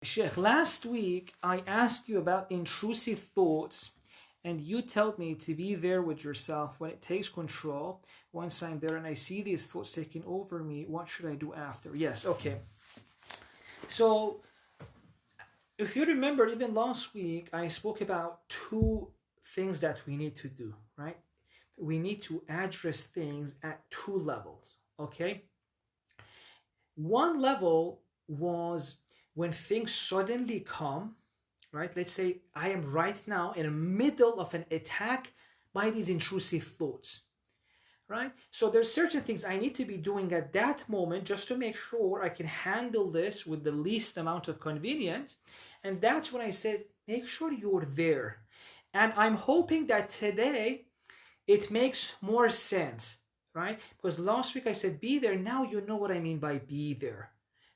Sheikh, last week I asked you about intrusive thoughts, and you told me to be there with yourself when it takes control. Once I'm there and I see these thoughts taking over me, what should I do after? Yes, okay. So, if you remember, even last week I spoke about two things that we need to do, right? We need to address things at two levels, okay? One level was when things suddenly come, right? Let's say I am right now in the middle of an attack by these intrusive thoughts, right? So there's certain things I need to be doing at that moment just to make sure I can handle this with the least amount of convenience. And that's when I said, make sure you're there. And I'm hoping that today it makes more sense, right? Because last week I said be there. Now you know what I mean by be there,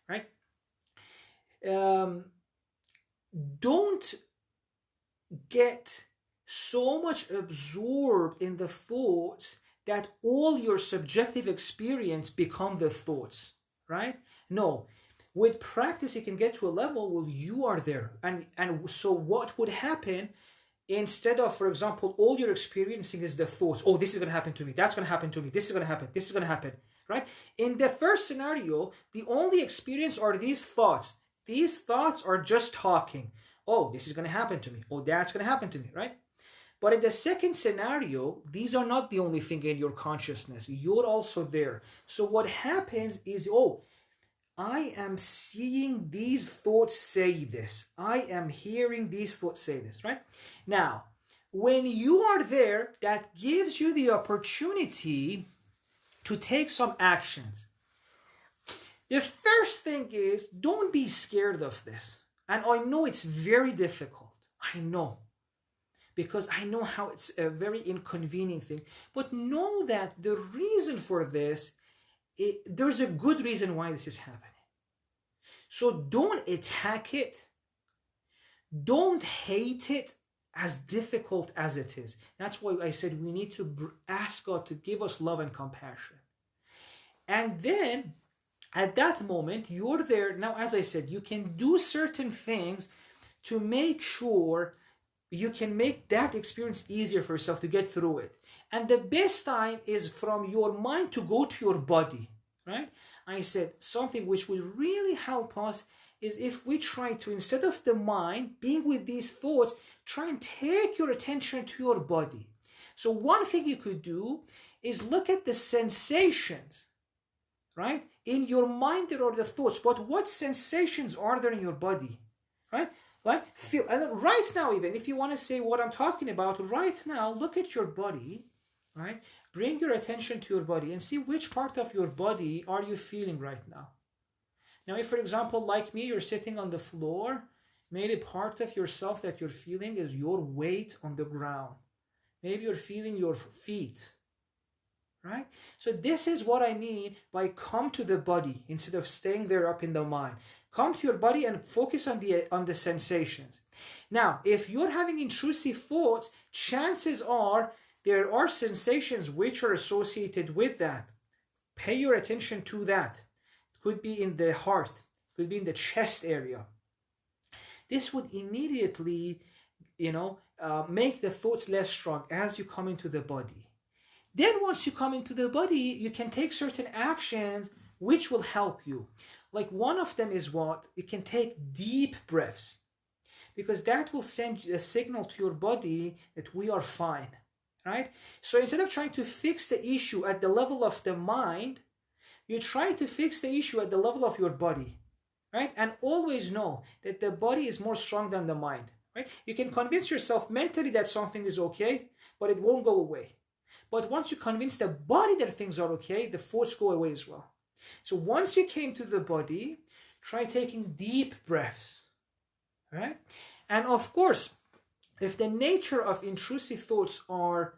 right? Um, don't get so much absorbed in the thoughts that all your subjective experience become the thoughts, right? No. With practice, you can get to a level where you are there. And so what would happen instead of, for example, all you're experiencing is the thoughts, oh, this is going to happen to me, that's going to happen to me, this is going to happen, this is going to happen, right? In the first scenario, the only experience are these thoughts. These thoughts are just talking. Oh, this is going to happen to me. Oh, that's going to happen to me, right? But in the second scenario, these are not the only thing in your consciousness. You're also there. So what happens is, oh, I am seeing these thoughts say this. I am hearing these thoughts say this, right? Now, when you are there, that gives you the opportunity to take some actions. The first thing is, don't be scared of this. And I know it's very difficult. I know. Because I know how it's a very inconvenient thing. But know that the reason for this, there's a good reason why this is happening. So don't attack it. Don't hate it as difficult as it is. That's why I said we need to ask God to give us love and compassion. And then at that moment, you're there. Now, as I said, you can do certain things to make sure you can make that experience easier for yourself to get through it. And the best time is from your mind to go to your body, right? I said something which will really help us is if we try to, instead of the mind being with these thoughts, try and take your attention to your body. So one thing you could do is look at the sensations, right? In your mind there are the thoughts, but what sensations are there in your body, right? Like feel, and right now, even if you want to say what I'm talking about, right now, look at your body, right? Bring your attention to your body and see which part of your body are you feeling right now. Now, if, for example, like me, you're sitting on the floor, maybe part of yourself that you're feeling is your weight on the ground. Maybe you're feeling your feet, right? So this is what I mean by come to the body instead of staying there up in the mind. Come to your body and focus on the sensations. Now, if you're having intrusive thoughts, chances are there are sensations which are associated with that. Pay your attention to that. It could be in the heart, it could be in the chest area. This would immediately, make the thoughts less strong as you come into the body. Then once you come into the body, you can take certain actions which will help you. Like one of them is what? You can take deep breaths, because that will send a signal to your body that we are fine, right? So instead of trying to fix the issue at the level of the mind, you try to fix the issue at the level of your body, right? And always know that the body is more strong than the mind, right? You can convince yourself mentally that something is okay, but it won't go away. But once you convince the body that things are okay, the thoughts go away as well. So once you came to the body, try taking deep breaths, right? And of course, if the nature of intrusive thoughts are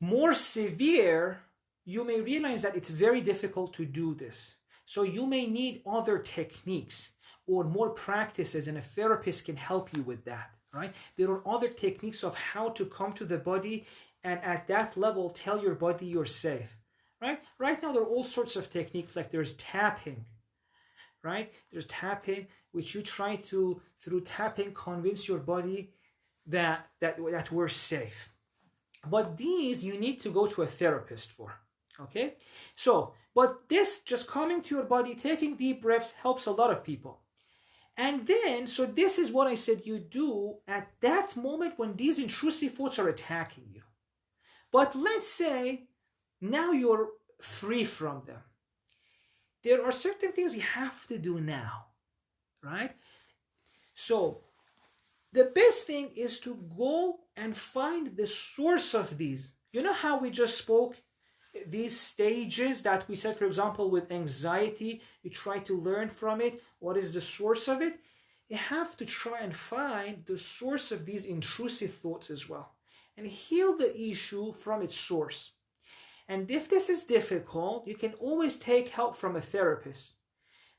more severe, you may realize that it's very difficult to do this. So you may need other techniques or more practices, and a therapist can help you with that, right? There are other techniques of how to come to the body and at that level tell your body you're safe. Right now there are all sorts of techniques, like there's tapping, right? There's tapping, which you try to, through tapping, convince your body that we're safe. But these you need to go to a therapist for. Okay? So, but this just coming to your body, taking deep breaths helps a lot of people. And then, so this is what I said you do at that moment when these intrusive thoughts are attacking you. But let's say now you're free from them. There are certain things you have to do now, right? So the best thing is to go and find the source of these. You know how we just spoke these stages that we said, for example, with anxiety, you try to learn from it. What is the source of it? You have to try and find the source of these intrusive thoughts as well and heal the issue from its source. And if this is difficult, you can always take help from a therapist,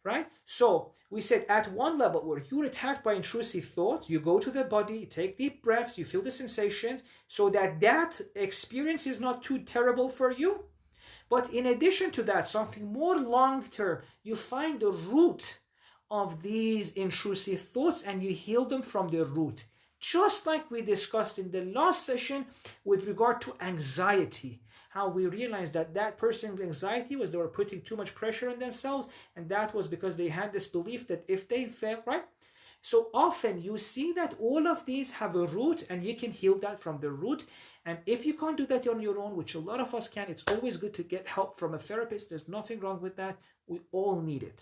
right? So we said at one level where you're attacked by intrusive thoughts, you go to the body, you take deep breaths, you feel the sensations so that that experience is not too terrible for you. But in addition to that, something more long-term, you find the root of these intrusive thoughts and you heal them from the root. Just like we discussed in the last session with regard to anxiety, how we realized that that person's anxiety was they were putting too much pressure on themselves, and that was because they had this belief that if they fail, right? So often you see that all of these have a root and you can heal that from the root. And if you can't do that on your own, which a lot of us can, it's always good to get help from a therapist. There's nothing wrong with that. We all need it.